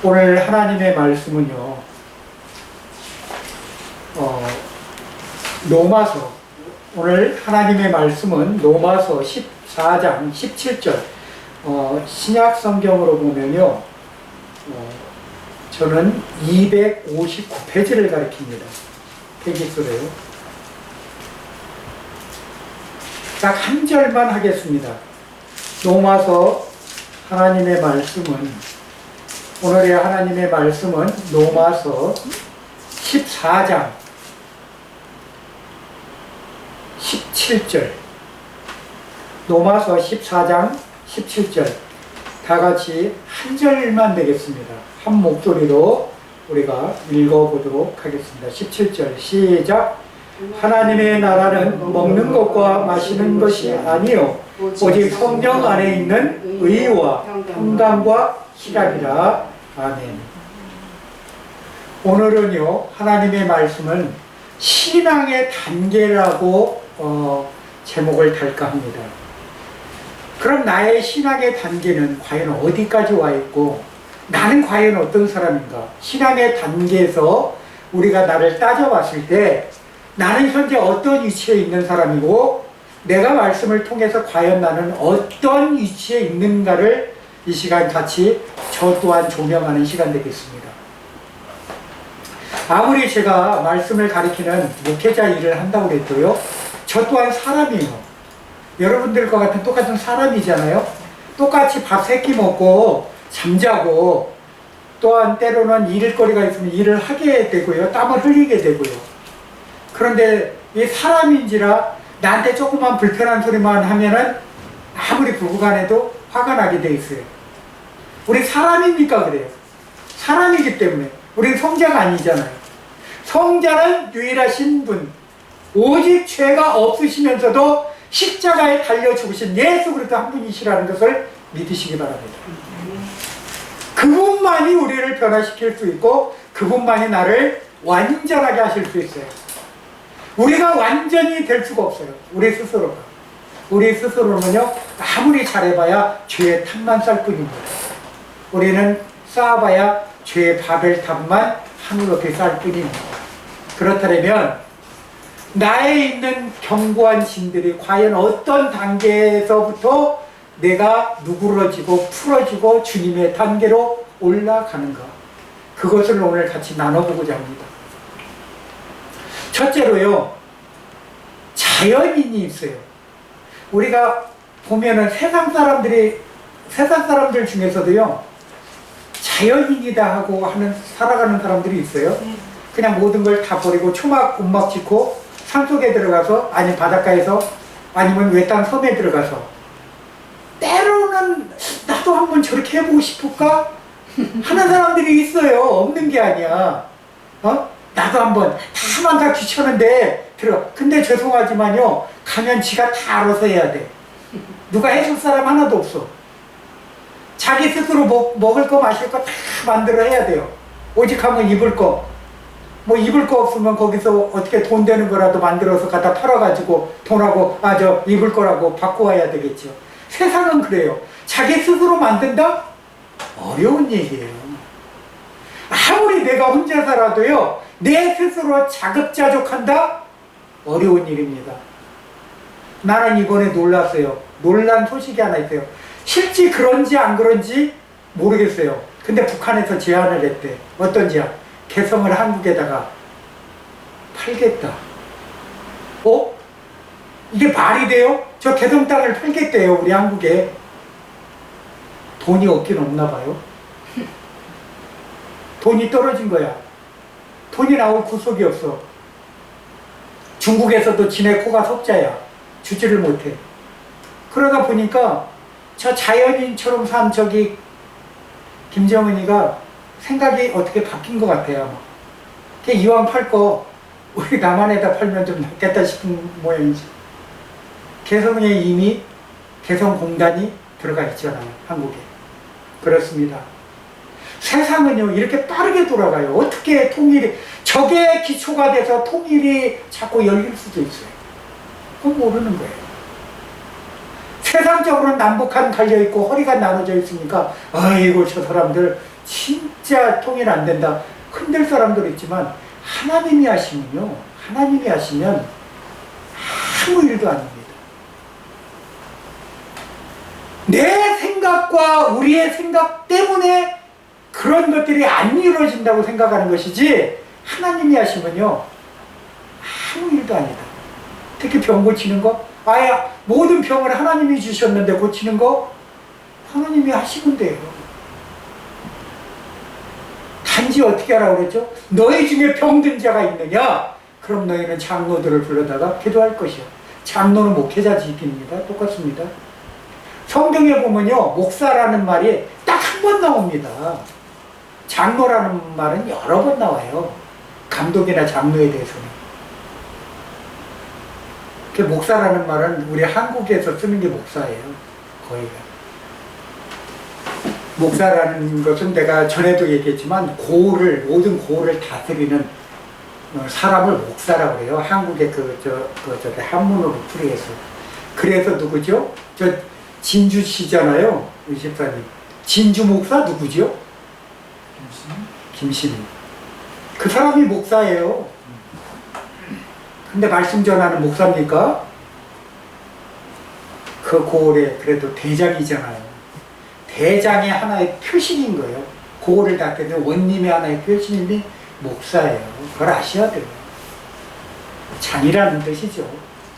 오늘 하나님의 말씀은요, 로마서, 오늘 하나님의 말씀은 로마서 14장 17절, 신약 성경으로 보면요, 저는 259페이지를 가리킵니다. 페이지수래요. 딱 한 절만 하겠습니다. 로마서 하나님의 말씀은, 오늘의 하나님의 말씀은 로마서 14장 17절, 로마서 14장 17절, 다 같이 한 절만 되겠습니다. 한 목소리로 우리가 읽어보도록 하겠습니다. 17절 시작. 하나님의 나라는 먹는 것과 마시는 것이 아니요 오직 성령 안에 있는 의와 평강과 희락이라. 아멘. 오늘은요, 하나님의 말씀은 신앙의 단계라고 제목을 달까 합니다. 그럼 나의 신앙의 단계는 과연 어디까지 와 있고, 나는 과연 어떤 사람인가? 신앙의 단계에서 우리가 나를 따져봤을 때 나는 현재 어떤 위치에 있는 사람이고, 내가 말씀을 통해서 과연 나는 어떤 위치에 있는가를 이 시간 같이 저 또한 조명하는 시간 되겠습니다. 아무리 제가 말씀을 가리키는 목회자 일을 한다고 그랬도요, 저 또한 사람이에요. 여러분들과 같은 똑같은 사람이잖아요. 똑같이 밥 3끼 먹고 잠자고, 또한 때로는 일거리가 있으면 일을 하게 되고요, 땀을 흘리게 되고요. 그런데 이 사람인지라 나한테 조그만 불편한 소리만 하면은 아무리 불구간해도 화가 나게 돼 있어요. 우리 사람입니까? 그래요. 사람이기 때문에. 우리는 성자가 아니잖아요. 성자는 유일하신 분, 오직 죄가 없으시면서도 십자가에 달려 죽으신 예수 그리스도 한 분이시라는 것을 믿으시기 바랍니다. 그분만이 우리를 변화시킬 수 있고, 그분만이 나를 완전하게 하실 수 있어요. 우리가 완전히 될 수가 없어요. 우리 스스로가. 우리 스스로는요, 아무리 잘해봐야 죄의 탑만 쌓을 뿐입니다. 우리는 쌓아봐야 죄의 바벨탑만 하늘 높이 쌓을 뿐입니다. 그렇다면 나에 있는 견고한 짐들이 과연 어떤 단계에서부터 내가 누그러지고 풀어지고 주님의 단계로 올라가는가, 그것을 오늘 같이 나눠보고자 합니다. 첫째로요, 자연인이 있어요. 우리가 보면은 세상 사람들 중에서도요, 자연인이다 하고 살아가는 사람들이 있어요. 그냥 모든 걸 다 버리고 초막 움막 짓고 산속에 들어가서, 아니 바닷가에서, 아니면 외딴 섬에 들어가서, 때로는 나도 한번 저렇게 해보고 싶을까 하는 사람들이 있어요. 없는 게 아니야. 나도 한번, 다만 다 귀찮은데 근데 죄송하지만요, 가면 지가 다 알아서 해야 돼. 누가 해줄 사람 하나도 없어. 자기 스스로 먹을 거 마실 거 다 만들어 해야 돼요. 오직 하면 입을 거, 뭐 입을 거 없으면 거기서 어떻게 돈 되는 거라도 만들어서 갖다 팔아가지고 돈하고 입을 거라고 받고 와야 되겠죠. 세상은 그래요. 자기 스스로 만든다? 어려운 얘기예요. 아무리 내가 혼자 살아도요, 내 스스로 자급자족한다? 어려운 일입니다. 나는 이번에 놀랐어요. 놀란 소식이 하나 있어요. 실제 그런지 안 그런지 모르겠어요. 근데 북한에서 제안을 했대. 어떤 제안? 개성을 한국에다가 팔겠다. 이게 말이 돼요? 저 개성 땅을 팔겠대요, 우리 한국에. 돈이 없긴 없나 봐요. 돈이 떨어진 거야. 돈이 나올 구석이 없어. 중국에서도 지네 코가 석자야. 주지를 못해. 그러다 보니까 저 자연인처럼 산 저기 김정은이가 생각이 어떻게 바뀐 것 같아요. 이왕 팔 거 우리 남한에다 팔면 좀 낫겠다 싶은 모양이지. 개성에 이미 개성공단이 들어가 있잖아요, 한국에. 그렇습니다. 세상은요 이렇게 빠르게 돌아가요. 어떻게 통일이 저게 기초가 돼서 통일이 자꾸 열릴 수도 있어요. 그건 모르는 거예요. 세상적으로는 남북한 갈려있고 허리가 나눠져 있으니까 아이고 저 사람들 진짜 통일 안 된다 흔들 사람들 있지만 하나님이 하시면요, 하나님이 하시면 아무 일도 아닙니다. 내 생각과 우리의 생각 때문에 그런 것들이 안 이루어진다고 생각하는 것이지 하나님이 하시면요 아무 일도 아니다. 특히 병 고치는 거, 아예 모든 병을 하나님이 주셨는데 고치는 거 하나님이 하시면 돼요. 단지 어떻게 하라고 그랬죠? 너희 중에 병든 자가 있느냐? 그럼 너희는 장로들을 불러다가 기도할 것이요. 장로는 목회자 직입니다. 똑같습니다. 성경에 보면요 목사라는 말이 딱 한 번 나옵니다. 장로라는 말은 여러 번 나와요. 감독이나 장로에 대해서는. 그 목사라는 말은 우리 한국에서 쓰는 게 목사예요. 거의가. 목사라는 것은 내가 전에도 얘기했지만 고을을, 모든 고을을 다스리는 사람을 목사라고 그래요. 한국의 한문으로 풀이해서. 그래서 누구죠? 저 진주시잖아요. 의식사님. 진주 목사 누구죠? 김신희. 그 사람이 목사예요. 근데 말씀 전하는 목사입니까? 그 고을에 그래도 대장이잖아요. 대장의 하나의 표식인 거예요. 고을을 닦는 원님의 하나의 표식님이 목사예요. 그걸 아셔야 돼요. 장이라는 뜻이죠.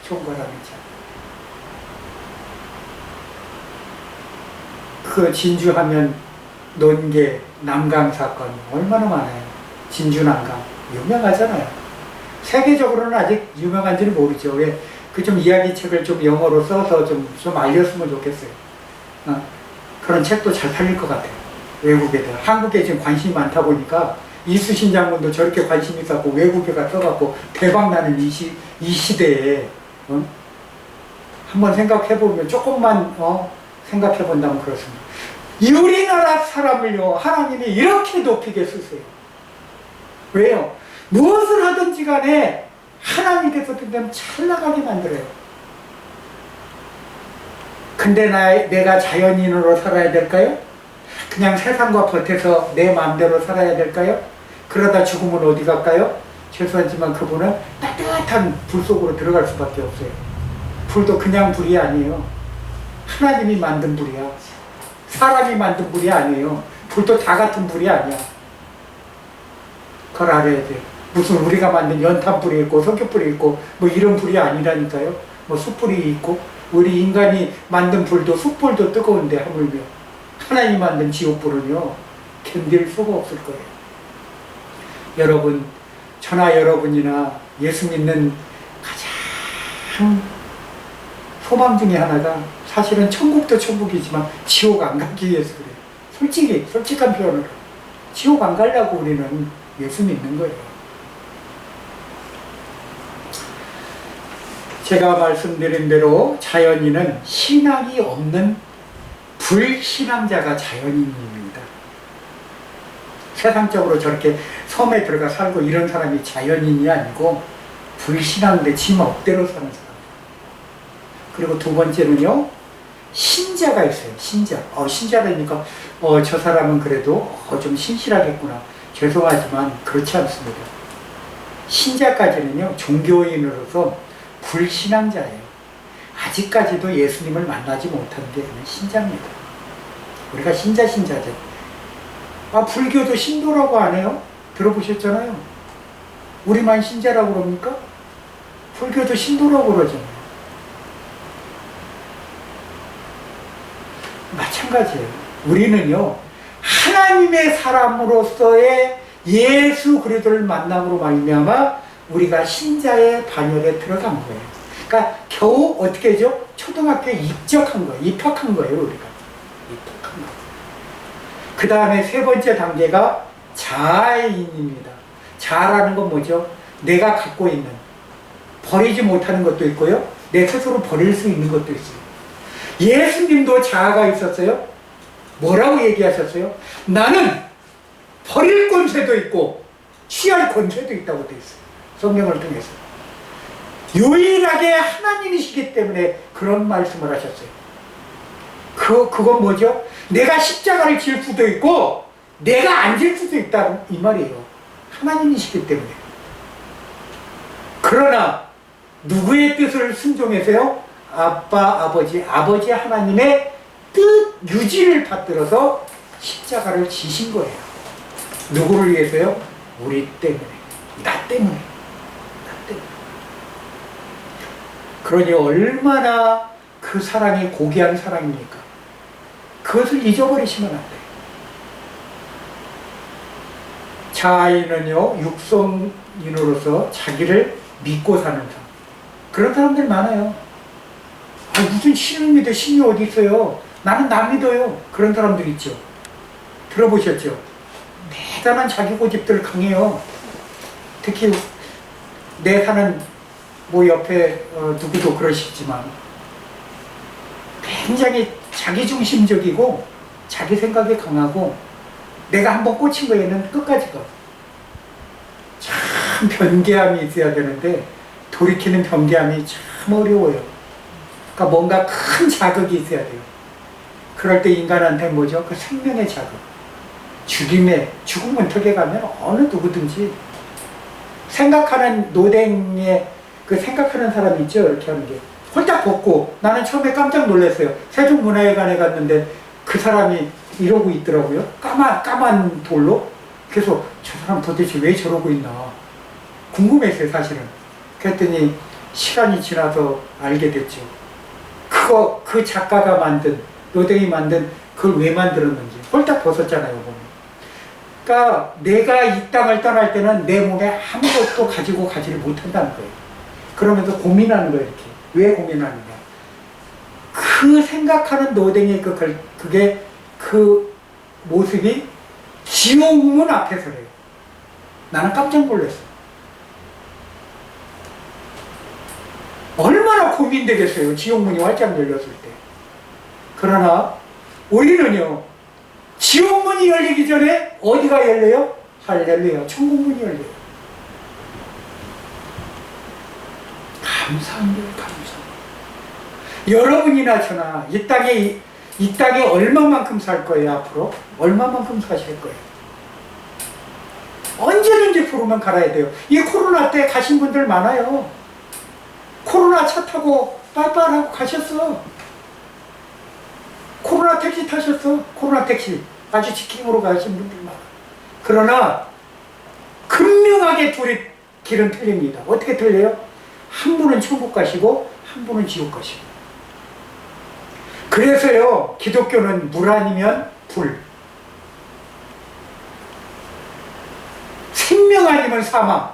총괄하는 장. 그 진주하면 논계, 남강 사건 얼마나 많아요. 진주 남강 유명하잖아요. 세계적으로는 아직 유명한지는 모르죠. 왜? 그 좀 이야기책을 좀 영어로 써서 좀 알렸으면 좋겠어요. 그런 책도 잘 팔릴 것 같아요. 외국에도. 한국에 지금 관심이 많다 보니까 이수신 장군도 저렇게 관심이 있었고 외국에 가서 써갖고 대박나는 이 시대에 한번 생각해보면 조금만 생각해본다면 그렇습니다. 이 우리나라 사람을요 하나님이 이렇게 높이게 쓰세요. 왜요? 무엇을 하든지 간에 하나님께서 그냥 잘 나가게 만들어요. 근데 내가 자연인으로 살아야 될까요? 그냥 세상과 버텨서 내 마음대로 살아야 될까요? 그러다 죽으면 어디 갈까요? 죄송하지만 그분은 따뜻한 불 속으로 들어갈 수밖에 없어요. 불도 그냥 불이 아니에요. 하나님이 만든 불이야. 사람이 만든 불이 아니에요. 불도 다 같은 불이 아니야. 그걸 알아야 돼. 무슨 우리가 만든 연탄불이 있고 석유불이 있고 뭐 이런 불이 아니라니까요. 뭐 숯불이 있고 우리 인간이 만든 불도 숯불도 뜨거운데 하물며 하나님 만든 지옥불은요 견딜 수가 없을 거예요. 여러분, 저나 여러분이나 예수 믿는 가장 소망 중에 하나가 사실은 천국도 천국이지만 지옥 안 가기 위해서 그래요. 솔직한 표현으로 지옥 안 가려고 우리는 예수 믿는 거예요. 제가 말씀드린 대로 자연인은 신앙이 없는 불신앙자가 자연인입니다. 세상적으로 저렇게 섬에 들어가 살고 이런 사람이 자연인이 아니고 불신앙인데 지 멋대로 사는 사람. 그리고 두 번째는요, 신자가 있어요. 신자. 신자라니까 저 사람은 그래도 좀 신실하겠구나. 죄송하지만 그렇지 않습니다. 신자까지는요, 종교인으로서 불신앙자예요. 아직까지도 예수님을 만나지 못한 게 그냥 신자입니다. 우리가 신자죠. 불교도 신도라고 안 해요? 들어보셨잖아요. 우리만 신자라고 그럽니까? 불교도 신도라고 그러잖아요. 마찬가지예요. 우리는요 하나님의 사람으로서의 예수 그리스도를 만남으로 말미암아 우리가 신자의 반열에 들어간 거예요. 그러니까 겨우 어떻게 하죠? 초등학교에 입학한 거예요. 우리가 입학한 거예요. 그 다음에 세 번째 단계가 자아인입니다. 자아라는 건 뭐죠? 내가 갖고 있는, 버리지 못하는 것도 있고요, 내 스스로 버릴 수 있는 것도 있어요. 예수님도 자아가 있었어요? 뭐라고 얘기하셨어요? 나는 버릴 권세도 있고 취할 권세도 있다고 되어 있어요. 성경을 통해서. 유일하게 하나님이시기 때문에 그런 말씀을 하셨어요. 그건 뭐죠? 내가 십자가를 질 수도 있고 내가 안 질 수도 있다 이 말이에요. 하나님이시기 때문에. 그러나 누구의 뜻을 순종해서요? 아버지 하나님의 뜻 유지를 받들어서 십자가를 지신 거예요. 누구를 위해서요? 우리 때문에, 나 때문에. 그러니 얼마나 그 사랑이 고귀한 사랑입니까? 그것을 잊어버리시면 안 돼요. 자아인은요, 육성인으로서 자기를 믿고 사는 사람. 그런 사람들 많아요. 무슨 신을 믿어? 신이 어디 있어요? 나는 나 믿어요. 그런 사람들 있죠. 들어보셨죠? 대단한 자기 고집들 강해요. 특히 내 사는 옆에 누구도 그러시지만 굉장히 자기중심적이고 자기 생각이 강하고 내가 한번 꽂힌 거에는 끝까지 가. 참 변개함이 있어야 되는데 돌이키는 변개함이 참 어려워요. 그러니까 뭔가 큰 자극이 있어야 돼요. 그럴 때 인간한테 뭐죠? 그 생명의 자극. 죽음은 턱에 가면 어느 누구든지 생각하는 노댕에 그 생각하는 사람이 있죠. 이렇게 하는 게. 홀딱 벗고 나는 처음에 깜짝 놀랐어요. 세종문화회관에 갔는데 그 사람이 이러고 있더라고요. 까만 돌로. 그래서 저 사람 도대체 왜 저러고 있나 궁금했어요, 사실은. 그랬더니 시간이 지나서 알게 됐죠. 그 작가가 만든, 노댕이 만든 그걸 왜 만들었는지 홀딱 벗었잖아요, 보면. 그러니까 내가 이 땅을 떠날 때는 내 몸에 아무것도 가지고 가지를 못한다는 거예요. 그러면서 고민하는 거예요, 이렇게. 왜 고민하는가? 그 생각하는 노댕이의 그게 그 모습이 지옥문 앞에서래요. 나는 깜짝 놀랐어. 얼마나 고민되겠어요, 지옥문이 활짝 열렸을 때. 그러나 우리는요, 지옥문이 열리기 전에 어디가 열려요? 할렐루야, 천국문이 열려요. 감사한 거예요, 감사. 여러분이나 저나 이 땅에 얼마만큼 살 거예요, 앞으로? 얼마만큼 사실 거예요? 언제든지 부르면 갈아야 돼요. 이 코로나 때 가신 분들 많아요. 코로나 차 타고 빨빨하고 가셨어. 코로나 택시 타셨어. 코로나 택시. 아주 직행으로 가신 분들 많아. 그러나 분명하게 둘이 길은 틀립니다. 어떻게 틀려요? 한 분은 천국 가시고 한 분은 지옥 가시고. 그래서요, 기독교는 물 아니면 불, 생명 아니면 사망,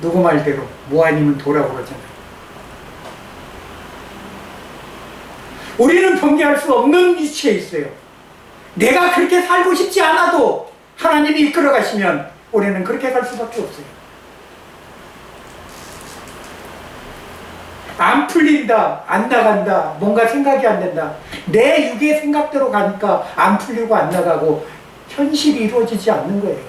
누구 말대로 뭐 아니면 도라고 그러잖아요. 우리는 변개할 수 없는 위치에 있어요. 내가 그렇게 살고 싶지 않아도 하나님이 이끌어 가시면 우리는 그렇게 갈 수밖에 없어요. 안 풀린다, 안 나간다, 뭔가 생각이 안 된다. 내 육의 생각대로 가니까 안 풀리고 안 나가고 현실이 이루어지지 않는 거예요.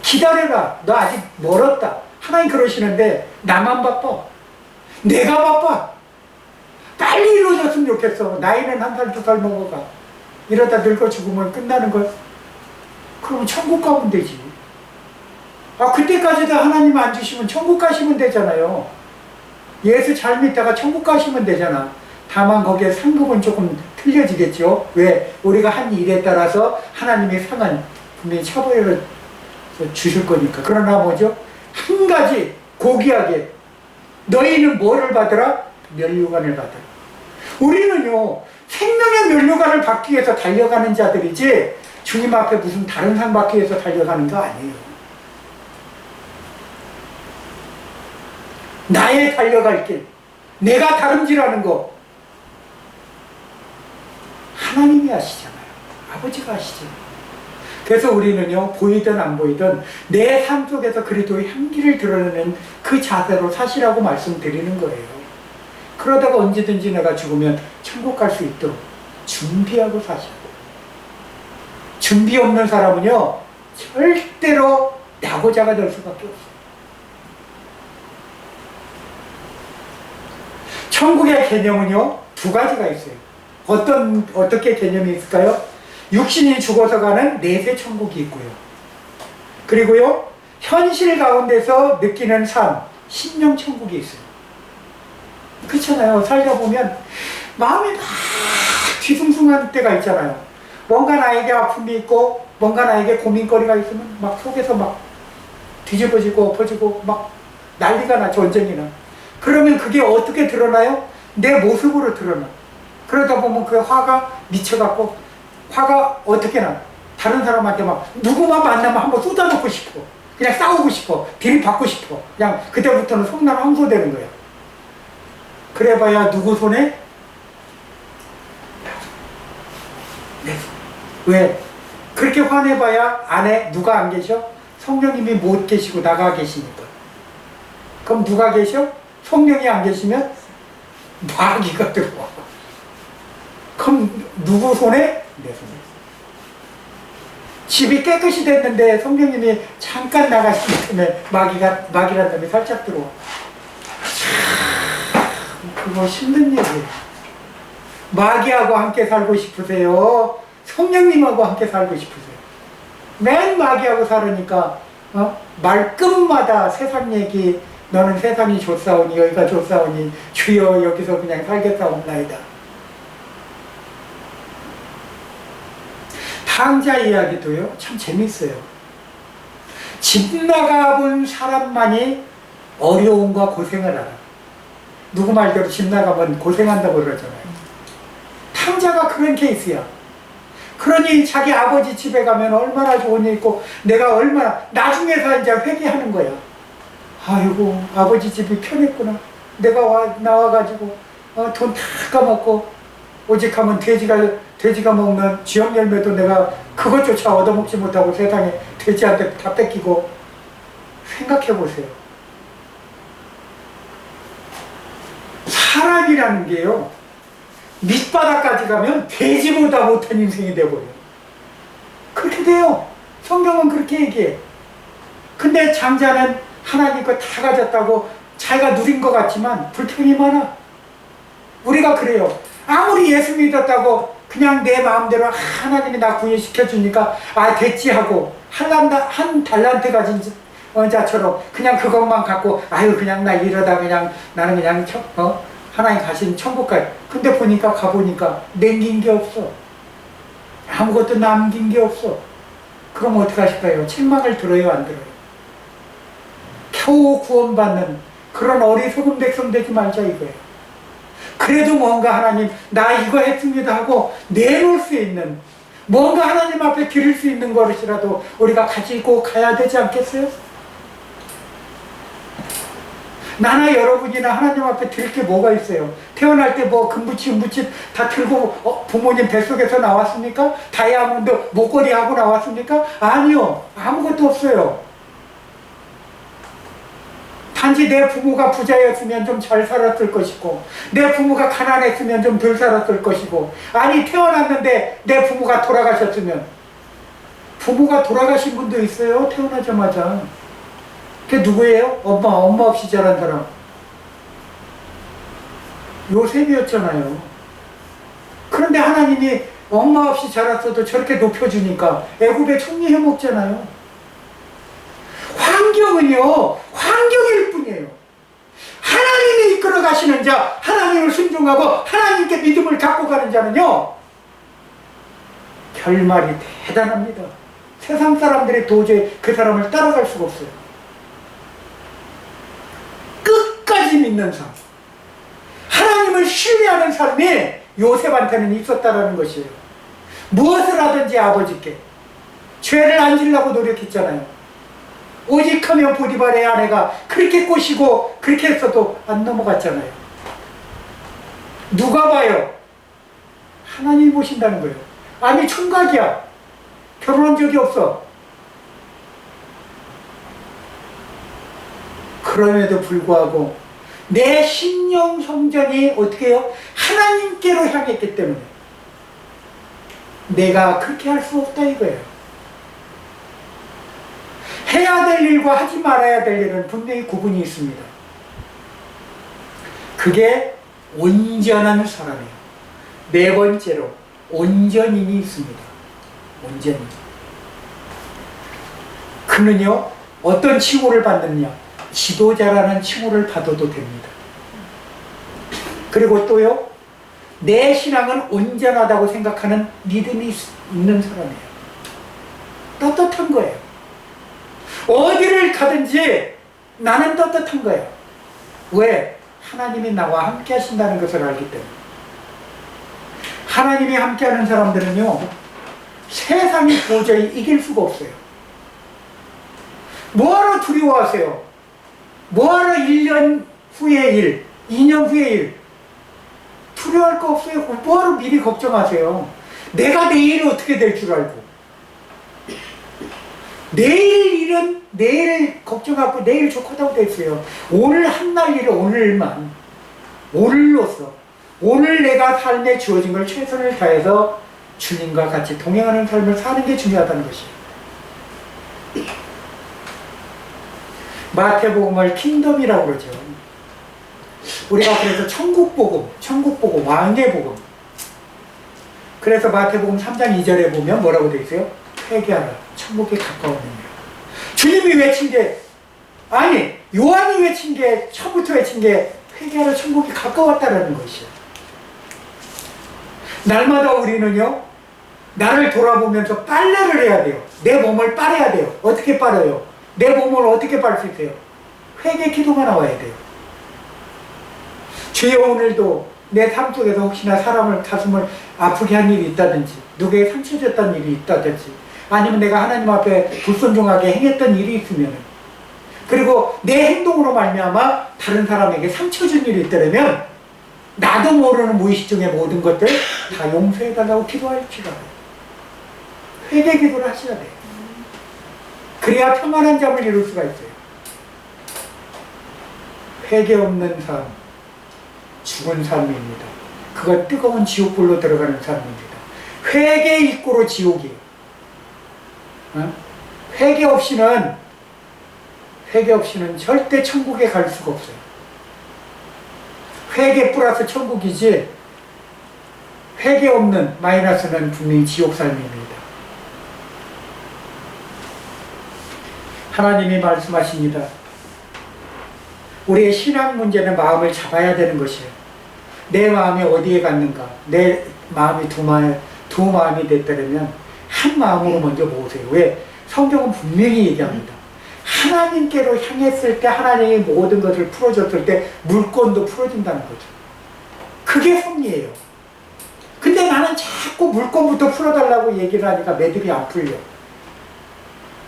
기다려라, 너 아직 멀었다. 하나님 그러시는데 나만 바빠. 내가 바빠. 빨리 이루어졌으면 좋겠어. 나이는 1살, 2살 먹어가. 이러다 늙어 죽으면 끝나는 거야. 그러면 천국 가면 되지. 그때까지도 하나님 안 주시면 천국 가시면 되잖아요. 예수 잘 믿다가 천국 가시면 되잖아. 다만 거기에 상급은 조금 틀려지겠죠. 왜? 우리가 한 일에 따라서 하나님의 상은 분명히 차별해서 주실 거니까. 그러나 뭐죠? 한 가지 고귀하게 너희는 뭐를 받으라? 면류관을 받으라. 우리는요, 생명의 면류관을 받기 위해서 달려가는 자들이지 주님 앞에 무슨 다른 상 받기 위해서 달려가는 거 아니에요. 나의 달려갈 길, 내가 다름질하는 거 하나님이 아시잖아요. 아버지가 아시잖아요. 그래서 우리는요, 보이든 안 보이든 내 삶 속에서 그리스도의 향기를 드러내는 그 자세로 사시라고 말씀드리는 거예요. 그러다가 언제든지 내가 죽으면 천국 갈 수 있도록 준비하고 사셔야 돼요. 준비 없는 사람은요, 절대로 낙오자가 될 수밖에 없어요. 천국의 개념은요, 두 가지가 있어요. 어떻게 개념이 있을까요? 육신이 죽어서 가는 내세 천국이 있고요. 그리고요, 현실 가운데서 느끼는 삶, 심령 천국이 있어요. 그렇잖아요. 살다 보면 마음이 막 뒤숭숭한 때가 있잖아요. 뭔가 나에게 아픔이 있고, 뭔가 나에게 고민거리가 있으면 막 속에서 막 뒤집어지고 엎어지고 막 난리가 나, 전쟁이 나. 그러면 그게 어떻게 드러나요? 내 모습으로 드러나. 그러다 보면 그 화가 미쳐갖고, 화가 어떻게 나? 다른 사람한테 막 누구만 만나면 한번 쏟아놓고 싶어. 그냥 싸우고 싶어. 들이받고 싶어. 그냥 그때부터는 성난 황소되는 거야. 그래봐야 누구 손에? 내 손. 왜? 그렇게 화내봐야 안에 누가 안 계셔? 성령님이 못 계시고 나가 계시니까. 그럼 누가 계셔? 성령이 안 계시면 마귀가 들어와. 그럼 누구 손에? 내 손에. 집이 깨끗이 됐는데 성령님이 잠깐 나가시기 때문에 마귀란 놈이 살짝 들어와. 그거 힘든 얘기예요. 마귀하고 함께 살고 싶으세요? 성령님하고 함께 살고 싶으세요? 맨 마귀하고 살으니까 말끝마다 세상 얘기, 너는 세상이 좋사오니 여기가 좋사오니 주여 여기서 그냥 살겠사옵나이다. 탕자 이야기도요, 참 재밌어요. 집 나가본 사람만이 어려움과 고생을 알아. 누구 말대로 집 나가면 고생한다고 그러잖아요. 탕자가 그런 케이스야. 그러니 자기 아버지 집에 가면 얼마나 좋은 일 있고, 내가 얼마나, 나중에서 이제 회개하는 거야. 아이고, 아버지 집이 편했구나. 내가 나와가지고, 돈 다 까먹고, 오직 하면 돼지가 먹는 지역 열매도 내가 그것조차 얻어먹지 못하고 세상에 돼지한테 다 뺏기고. 생각해 보세요. 사람이라는 게요, 밑바닥까지 가면 돼지보다 못한 인생이 돼버려요. 그렇게 돼요. 성경은 그렇게 얘기해. 근데 장자는 하나님 거 다 가졌다고 자기가 누린 것 같지만 불평이 많아. 우리가 그래요. 아무리 예수 믿었다고 그냥 내 마음대로 하나님이 나 구원시켜 주니까 됐지 하고, 한 달란트 가진 자처럼 그냥 그것만 갖고 아유 그냥 나 이러다 그냥 나는 그냥 하나님 가신 천국 가요. 근데 가보니까 남긴 게 없어. 아무것도 남긴 게 없어. 그럼 어떻게 하실까요? 책망을 들어요, 안 들어요? 겨우 구원받는 그런 어리석은 백성 되지 말자 이거예요. 그래도 뭔가 하나님 나 이거 했습니다 하고 내놓을 수 있는, 뭔가 하나님 앞에 드릴 수 있는 것이라도 우리가 가지고 가야 되지 않겠어요? 나나 여러분이나 하나님 앞에 드릴 게 뭐가 있어요? 태어날 때 뭐 금붙이 은붙이 다 들고 부모님 뱃속에서 나왔습니까? 다이아몬드 목걸이 하고 나왔습니까? 아니요. 아무것도 없어요. 단지 내 부모가 부자였으면 좀 잘 살았을 것이고, 내 부모가 가난했으면 좀 덜 살았을 것이고, 아니 태어났는데 내 부모가 돌아가셨으면. 부모가 돌아가신 분도 있어요, 태어나자마자. 그게 누구예요? 엄마 없이 자란 사람. 요셉이었잖아요. 그런데 하나님이 엄마 없이 자랐어도 저렇게 높여주니까 애굽에 총리 해먹잖아요. 환경은요, 환경일 뿐이에요. 하나님이 이끌어 가시는 자, 하나님을 순종하고 하나님께 믿음을 갖고 가는 자는요, 결말이 대단합니다. 세상 사람들이 도저히 그 사람을 따라갈 수가 없어요. 끝까지 믿는 삶, 하나님을 신뢰하는 삶이 요셉한테는 있었다라는 것이에요. 무엇을 하든지 아버지께 죄를 안 지려고 노력했잖아요. 오직 하면 보디발의 아내가 그렇게 꼬시고 그렇게 했어도 안 넘어갔잖아요. 누가 봐요? 하나님이 보신다는 거예요. 아니 총각이야. 결혼한 적이 없어. 그럼에도 불구하고 내 신령 성전이 어떻게 해요? 하나님께로 향했기 때문에 내가 그렇게 할 수 없다 이거예요. 해야 될 일과 하지 말아야 될 일은 분명히 구분이 있습니다. 그게 온전한 사람이에요. 네 번째로 온전인이 있습니다. 온전인. 그는요 어떤 칭호를 받느냐, 지도자라는 칭호를 받아도 됩니다. 그리고 또요, 내 신앙은 온전하다고 생각하는 믿음이 있는 사람이에요. 떳떳한 거예요. 어디를 가든지 나는 떳떳한 거예요. 왜? 하나님이 나와 함께 하신다는 것을 알기 때문에. 하나님이 함께 하는 사람들은요 세상이 도저히 이길 수가 없어요. 뭐하러 두려워하세요? 뭐하러 1년 후의 일, 2년 후의 일 두려워할 거 없어요. 뭐하러 미리 걱정하세요? 내가 내일이 어떻게 될 줄 알고. 내일 일은 내일 걱정하고 내일 좋다고 됐어요. 오늘 한날 일을 오늘만, 오늘로서 오늘 내가 삶에 주어진 걸 최선을 다해서 주님과 같이 동행하는 삶을 사는 게 중요하다는 것이에요. 마태복음을 킹덤이라고 그러죠. 우리가 그래서 천국복음, 왕계복음. 그래서 마태복음 3장 2절에 보면 뭐라고 되어 있어요? 회개하라, 천국에 가까웠느니라. 주님이 외친 게, 아니 요한이 외친 게, 처음부터 외친 게 회개하라, 천국이 가까웠다라는 것이에요. 날마다 우리는요 나를 돌아보면서 빨래를 해야 돼요. 내 몸을 빨아야 돼요. 어떻게 빨아요? 내 몸을 어떻게 빨 수 있어요? 회개 기도가 나와야 돼요. 주여, 오늘도 내 삶 속에서 혹시나 사람을, 가슴을 아프게 한 일이 있다든지, 누구에게 상처 줬던 일이 있다든지, 아니면 내가 하나님 앞에 불순종하게 행했던 일이 있으면, 그리고 내 행동으로 말미암아 다른 사람에게 상처 준 일이 있다면 나도 모르는 무의식 중의 모든 것들 다 용서해달라고 기도할 줄 알아요. 회개 기도를 하셔야 돼요. 그래야 평안한 잠을 이룰 수가 있어요. 회개 없는 삶, 죽은 삶입니다. 그건 뜨거운 지옥불로 들어가는 삶입니다. 회개 입고로 지옥이에요. 회개 없이는 절대 천국에 갈 수가 없어요. 회개 플러스 천국이지, 회개 없는 마이너스는 분명히 지옥 삶입니다. 하나님이 말씀하십니다. 우리의 신앙 문제는 마음을 잡아야 되는 것이에요. 내 마음이 어디에 갔는가? 내 마음이 두 마음이 됐다면 한 마음으로 먼저 모으세요. 왜? 성경은 분명히 얘기합니다. 하나님께로 향했을 때, 하나님이 모든 것을 풀어줬을 때 물건도 풀어진다는 거죠. 그게 섭리예요. 근데 나는 자꾸 물건부터 풀어달라고 얘기를 하니까 매듭이 안 풀려.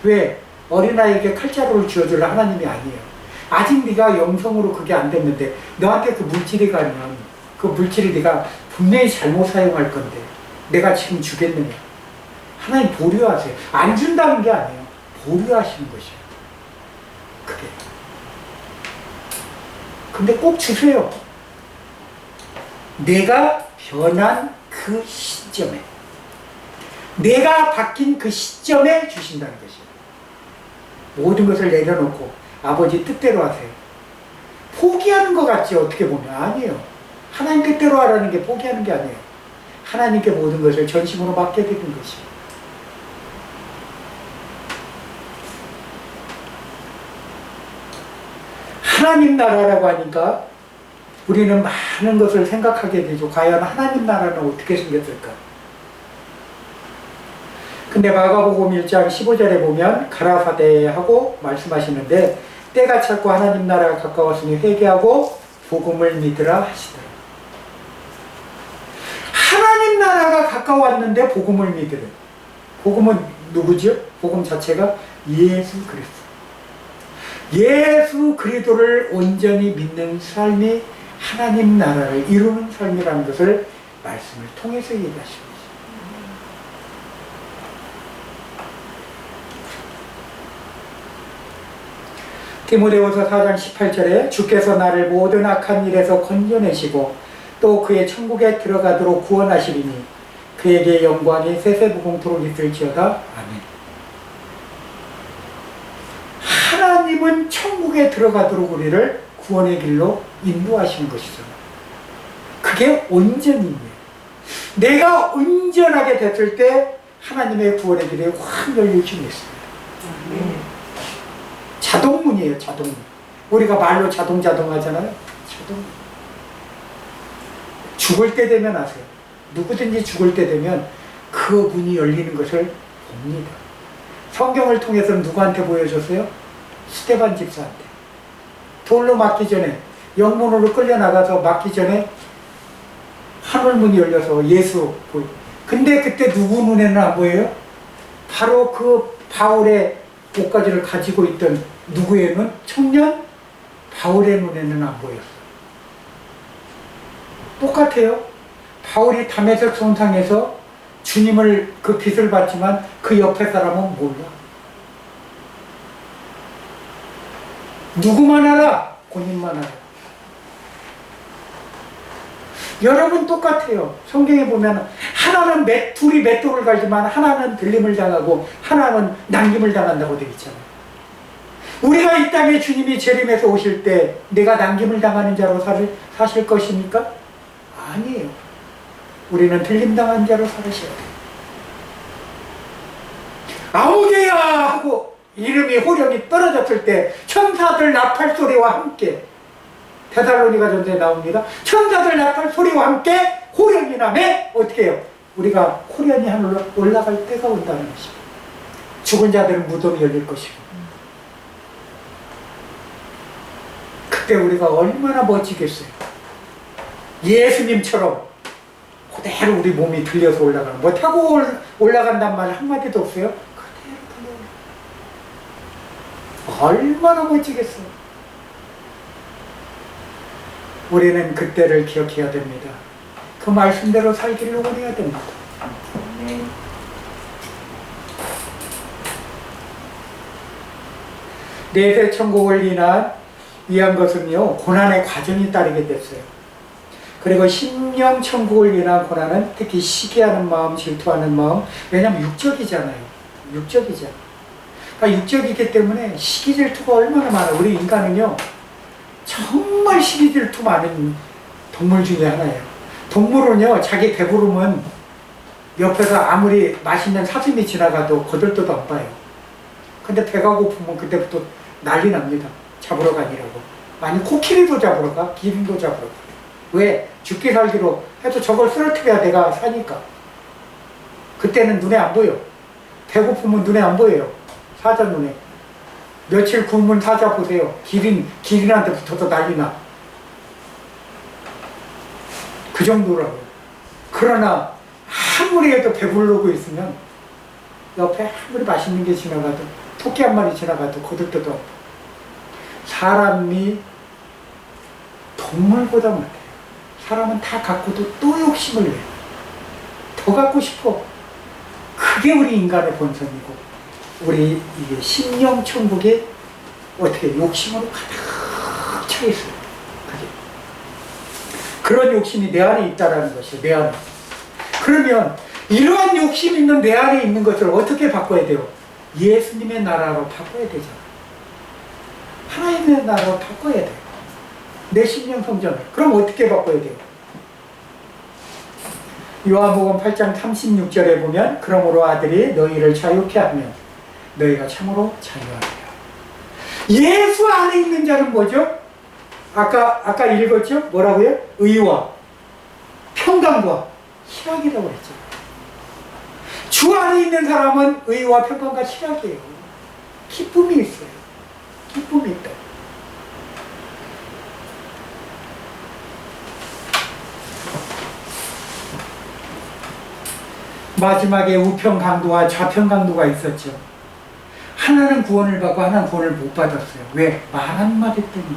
왜? 어린아이에게 칼자루를 쥐어줄 하나님이 아니에요. 아직 네가 영성으로 그게 안 됐는데 너한테 그 물질이 가면 그 물질을 네가 분명히 잘못 사용할 건데 내가 지금 주겠느냐. 하나님 보류하세요. 안 준다는 게 아니에요. 보류하시는 것이에요. 그게. 근데 꼭 주세요. 내가 변한 그 시점에, 내가 바뀐 그 시점에 주신다는 것이에요. 모든 것을 내려놓고 아버지 뜻대로 하세요. 포기하는 것 같지 어떻게 보면. 아니에요. 하나님 뜻대로 하라는 게 포기하는 게 아니에요. 하나님께 모든 것을 전심으로 맡겨드리는 것이에요. 하나님 나라라고 하니까 우리는 많은 것을 생각하게 되죠. 과연 하나님 나라는 어떻게 생겼을까? 근데 마가복음 1장 15절에 보면 가라사대 하고 말씀하시는데, 때가 찼고 하나님 나라가 가까웠으니 회개하고 복음을 믿으라 하시더라. 하나님 나라가 가까웠는데 복음을 믿으래. 복음은 누구죠? 복음 자체가 예수 그리스도. 예수 그리스도를 온전히 믿는 삶이 하나님 나라를 이루는 삶이라는 것을 말씀을 통해서 얘기하십니다. 디모데후서 4장 18절에 주께서 나를 모든 악한 일에서 건져내시고 또 그의 천국에 들어가도록 구원하시리니 그에게 영광이 세세무공토록 있을지어다. 아멘. 하나님은 천국에 들어가도록 우리를 구원의 길로 인도하시는 것이잖아요. 그게 온전이에요. 내가 온전하게 됐을 때 하나님의 구원의 길이 확 열릴 줄 믿습니다. 자동문이에요, 자동문. 우리가 말로 자동자동 하잖아요. 자동문. 죽을 때 되면 아세요. 누구든지 죽을 때 되면 그 문이 열리는 것을 봅니다. 성경을 통해서 누구한테 보여줬어요? 스데반 집사한테. 돌로 맞기 전에, 영문으로 끌려나가서 맞기 전에 하늘문이 열려서 예수 보여. 근데 그때 누구 눈에는 안 보여요? 바로 그 바울의 옷가지를 가지고 있던 누구의 눈? 청년 바울의 눈에는 안 보였어요. 똑같아요. 바울이 다메섹 성상에서 주님을 그 빛을 봤지만 그 옆에 사람은 몰라. 누구만 알아? 본인만 알아. 여러분 똑같아요. 성경에 보면 하나는 둘이 맷돌을 갈지만 하나는 들림을 당하고 하나는 남김을 당한다고 되어 있잖아요. 우리가 이 땅에 주님이 재림해서 오실 때 내가 남김을 당하는 자로 사실 것입니까? 아니에요. 우리는 들림당한 자로 살으셔야 돼요. 아우개야 하고 이름이 호령이 떨어졌을 때 천사들 나팔 소리와 함께 데살로니가 전서에 나옵니다. 천사들 나팔 소리와 함께 호령이 나매 어떻게 해요? 우리가 호련히 하늘로 올라갈 때가 온다는 것입니다. 죽은 자들은 무덤이 열릴 것이고 그때 우리가 얼마나 멋지겠어요. 예수님처럼 그대로 우리 몸이 들려서 올라가는 뭐 타고 올라간단 말 한마디도 없어요. 그대로 들려. 얼마나 멋지겠어요. 우리는 그때를 기억해야 됩니다. 그 말씀대로 살기를 원해야 됩니다. 내세 천국을 위한 것은요 고난의 과정이 따르게 됐어요. 그리고 심령 천국을 위한 고난은 특히 시기하는 마음, 질투하는 마음. 왜냐하면 육적이잖아요. 육적이잖아요. 그러니까 육적이기 때문에 시기 질투가 얼마나 많아요. 우리 인간은요 정말 시기 질투 많은 동물 중에 하나예요. 동물은요 자기 배부르면 옆에서 아무리 맛있는 사슴이 지나가도 거들떠도 안 봐요. 근데 배가 고프면 그때부터 난리 납니다. 잡으러 가니라고. 아니 코끼리도 잡으러 가, 기린도 잡으러 가. 왜? 죽기 살기로 해서 저걸 쓰러뜨려야 내가 사니까. 그때는 눈에 안 보여. 배고프면 눈에 안 보여요. 사자 눈에. 며칠 굶은 사자 보세요. 기린한테 붙어서 난리나. 그 정도라고요. 그러나 아무리 해도 배부르고 있으면 옆에 아무리 맛있는 게 지나가도 토끼 한 마리 지나가도 거들떠도 없고. 사람이 동물보다 못해요. 사람은 다 갖고도 또 욕심을 내요. 더 갖고 싶어. 그게 우리 인간의 본성이고 우리 이게 심령 천국에 어떻게 욕심으로 가득 차 있어요. 그게. 그런 욕심이 내 안에 있다라는 것이에요. 내 안에. 그러면 이러한 욕심 있는 내 안에 있는 것을 어떻게 바꿔야 돼요? 예수님의 나라로 바꿔야 되잖아요. 하나님의 나라로 바꿔야 돼요. 내 심령 성전을. 그럼 어떻게 바꿔야 돼요? 요한복음 8장 36절에 보면 그러므로 아들이 너희를 자유케 하면 너희가 참으로 자유하리라. 예수 안에 있는 자는 뭐죠? 아까 읽었죠? 뭐라고요? 의와 평강과 희락이라고 했죠. 주 안에 있는 사람은 의와 평강과 희락이에요. 기쁨이 있어요. 기쁨이 있다. 마지막에 우편 강도와 좌편 강도가 있었죠. 하나는 구원을 받고 하나는 구원을 못 받았어요. 왜? 말 한마디 때문에.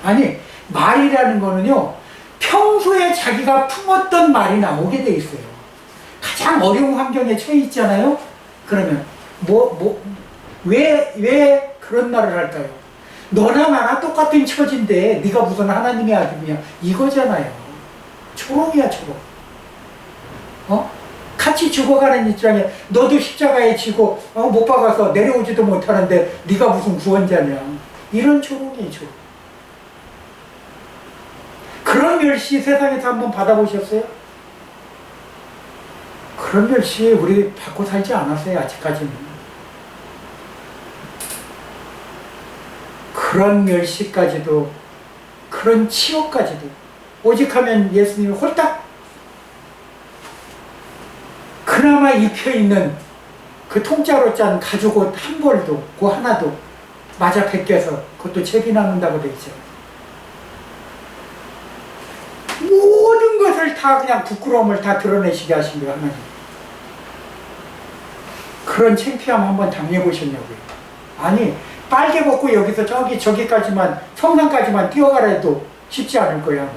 아니 말이라는 거는요 평소에 자기가 품었던 말이 나오게 돼 있어요. 가장 어려운 환경에 처해 있잖아요. 그러면 왜 그런 말을 할까요? 너나 나나 똑같은 처지인데 네가 무슨 하나님의 아들이냐 이거잖아요. 초롱이야 초롱. 같이 죽어가는 입장에 너도 십자가에 지고 못 박아서 내려오지도 못하는데 네가 무슨 구원자냐. 이런 조롱이죠. 그런 멸시 세상에서 한번 받아보셨어요? 그런 멸시 우리 받고 살지 않았어요. 아직까지는. 그런 멸시까지도, 그런 치욕까지도 오직 하면 예수님이 홀딱 그나마 입혀있는 그 통짜로 짠 가죽옷 한 벌도 그 하나도 맞아 벗겨서 그것도 죄비 남는다고 돼 있죠. 모든 것을 다 그냥 부끄러움을 다 드러내시게 하신 거예요. 하나님. 그런 창피함 한번 당해보셨냐고요. 아니 빨개 벗고 여기서 저기까지만 성상까지만 뛰어가라 해도 쉽지 않을 거야 아마.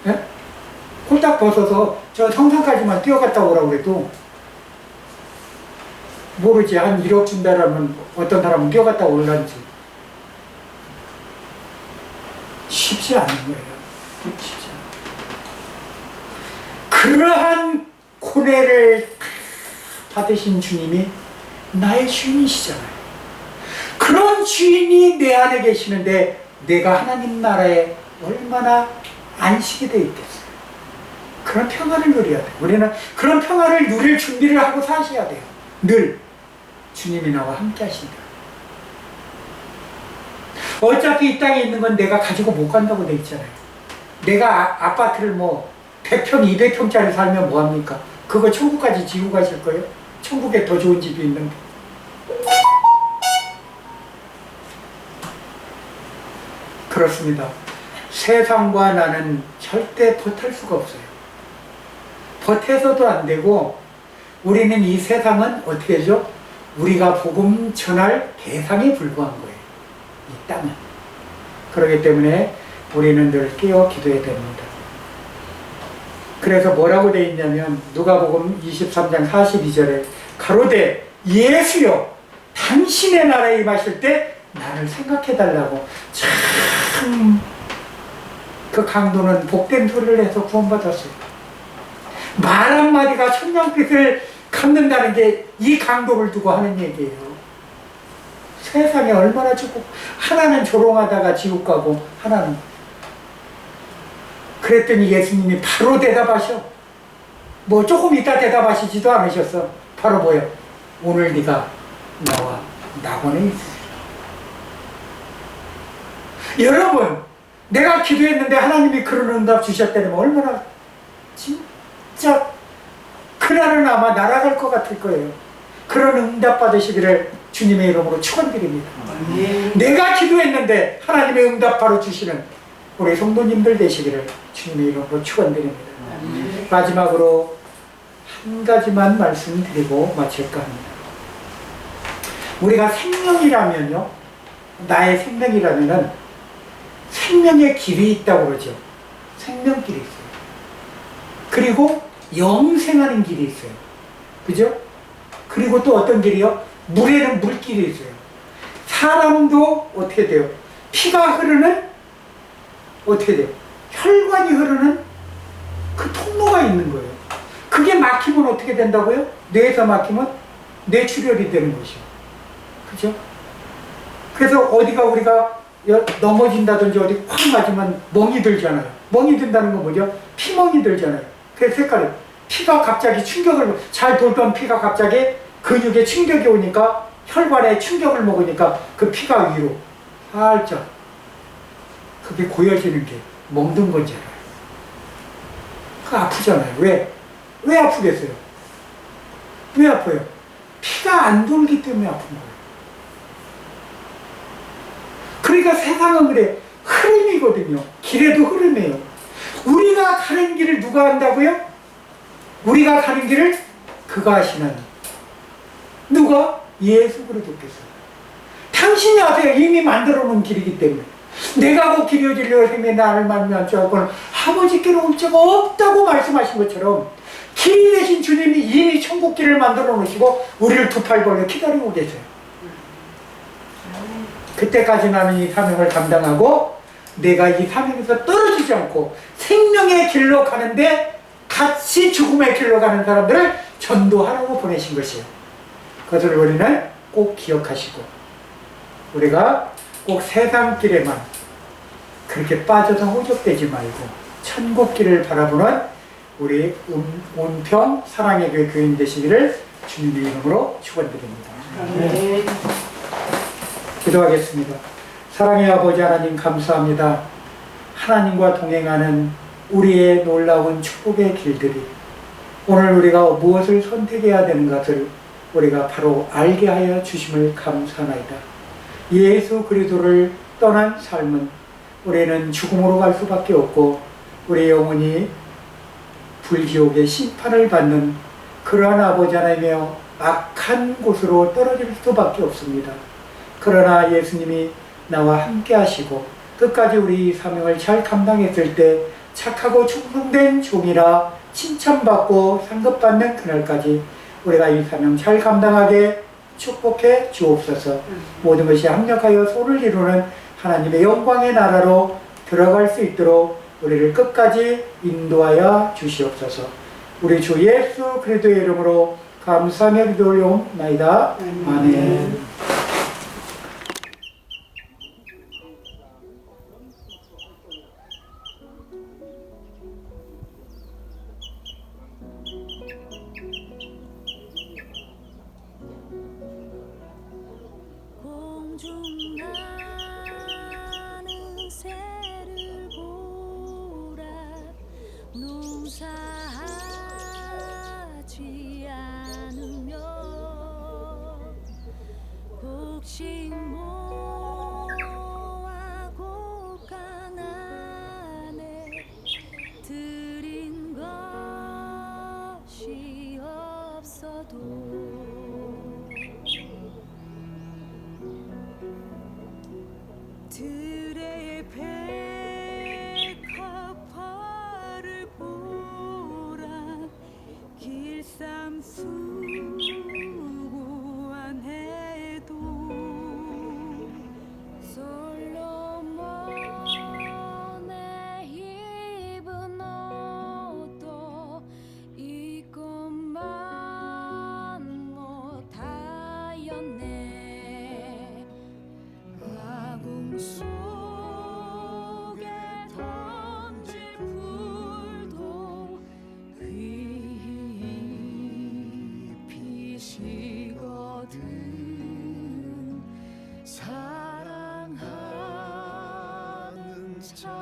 예? 홀딱 벗어서 저 성상까지만 뛰어갔다 오라고 해도 모르지. 한 1억 준다라면 어떤 사람은 뛰어갔다 올란지. 쉽지 않은 거예요. 쉽지 않아요. 그러한 고뇌를 받으신 주님이 나의 주인이시잖아요. 그런 주인이 내 안에 계시는데 내가 하나님 나라에 얼마나 안식이 되어 있겠어요. 그런 평화를 누려야 돼요. 우리는 그런 평화를 누릴 준비를 하고 사셔야 돼요. 늘 주님이 나와 함께 하신다. 어차피 이 땅에 있는 건 내가 가지고 못 간다고 돼 있잖아요. 내가 아파트를 100평, 200평짜리 살면 뭐합니까? 그거 천국까지 지고 가실 거예요? 천국에 더 좋은 집이 있는데. 그렇습니다. 세상과 나는 절대 버틸 수가 없어요. 버텨서도 안 되고, 우리는 이 세상은 어떻게 하죠? 우리가 복음 전할 대상에 불과한 거예요. 이 땅은. 그렇기 때문에 우리는 늘 깨어 기도해야 됩니다. 그래서 뭐라고 되어 있냐면 누가복음 23장 42절에 가로되 예수여 당신의 나라에 임하실 때 나를 생각해 달라고. 참 그 강도는 복된 소리를 해서 구원받았어요. 말 한마디가 천냥빛을 갚는다는 게 이 강도를 두고 하는 얘기예요. 세상에 얼마나 좋고, 하나는 조롱하다가 지옥 가고 하나는. 그랬더니 예수님이 바로 대답하셔. 조금 이따 대답하시지도 않으셨어. 바로 뭐요? 오늘 네가 나와 낙원에 있으리라. 여러분, 내가 기도했는데 하나님이 그런 응답 주셨다면 얼마나 진짜 그날은 아마 날아갈 것 같을 거예요. 그런 응답 받으시기를 주님의 이름으로 축원드립니다. 내가 기도했는데 하나님의 응답 바로 주시는 우리 성도님들 되시기를 주님의 이름으로 축원드립니다. 마지막으로 한 가지만 말씀드리고 마칠까 합니다. 우리가 생명이라면요, 나의 생명이라면은 생명의 길이 있다고 그러죠. 생명길이 있어요. 그리고 영생하는 길이 있어요. 그죠? 그리고 또 어떤 길이요? 물에는 물길이 있어요. 사람도 어떻게 돼요? 피가 흐르는 어떻게 돼요? 혈관이 흐르는 그 통로가 있는 거예요. 그게 막히면 어떻게 된다고요? 뇌에서 막히면 뇌출혈이 되는 것이요. 그죠? 그래서 어디가 우리가 넘어진다든지 어디 확 맞으면 멍이 들잖아요. 멍이 든다는 건 뭐죠? 피멍이 들잖아요. 그 색깔이. 피가 갑자기 충격을, 잘 돌던 피가 갑자기 근육에 충격이 오니까, 혈관에 충격을 먹으니까 그 피가 위로 살짝 그게 고여지는 게 멍든 건지 알아요. 그 아프잖아요. 왜 아프겠어요? 왜 아파요? 피가 안 돌기 때문에 아픈 거예요. 그러니까 세상은 그래. 흐름이거든요. 길에도 흐름이에요. 우리가 가는 길을 누가 한다고요? 우리가 가는 길을 그가 하시나니. 누가? 예수 그리스도께서. 당신이 아세요. 이미 만들어 놓은 길이기 때문에. 내가 그 길이 어디려 행해 나를 만나는 줄 알고는 아버지께로 올 자가 없다고 말씀하신 것처럼 길이 되신 주님이 이미 천국 길을 만들어 놓으시고 우리를 두 팔 벌려 기다리고 계세요. 그때까지 나는 이 사명을 감당하고 내가 이 사명에서 떨어지지 않고 생명의 길로 가는데 같이 죽음의 길로 가는 사람들을 전도하라고 보내신 것이에요. 그것을 우리는 꼭 기억하시고, 우리가 꼭 세상 길에만 그렇게 빠져서 호적되지 말고 천국 길을 바라보는 우리 온평 사랑의 교회 교인 되시기를 주님의 이름으로 축원드립니다. 네. 기도하겠습니다. 사랑의 아버지 하나님, 감사합니다. 하나님과 동행하는 우리의 놀라운 축복의 길들이 오늘 우리가 무엇을 선택해야 되는 것을 우리가 바로 알게 하여 주심을 감사하나이다. 예수 그리스도를 떠난 삶은 우리는 죽음으로 갈 수밖에 없고 우리 영혼이 불지옥의 심판을 받는 그러한 아버지 하나님이여 악한 곳으로 떨어질 수밖에 없습니다. 그러나 예수님이 나와 함께 하시고 끝까지 우리 사명을 잘 감당했을 때 착하고 충성된 종이라 칭찬받고 상급받는 그날까지 우리가 이 사명 잘 감당하게 축복해 주옵소서. 모든 것이 합력하여 손을 이루는 하나님의 영광의 나라로 들어갈 수 있도록 우리를 끝까지 인도하여 주시옵소서. 우리 주 예수 그리스도의 이름으로 감사하며 기도 올려옵나이다. 아멘. 공중나는 새를 보라 농사하지 않으며 곡식 모아 곡간 안에 들인 것이 없어도 들의 백합화를 보라 길쌈 수고한 해도 솔로몬의 입은 옷도 이것만 못하였네. 아궁 속에 던질 풀도 빛이거든. 사랑하는 자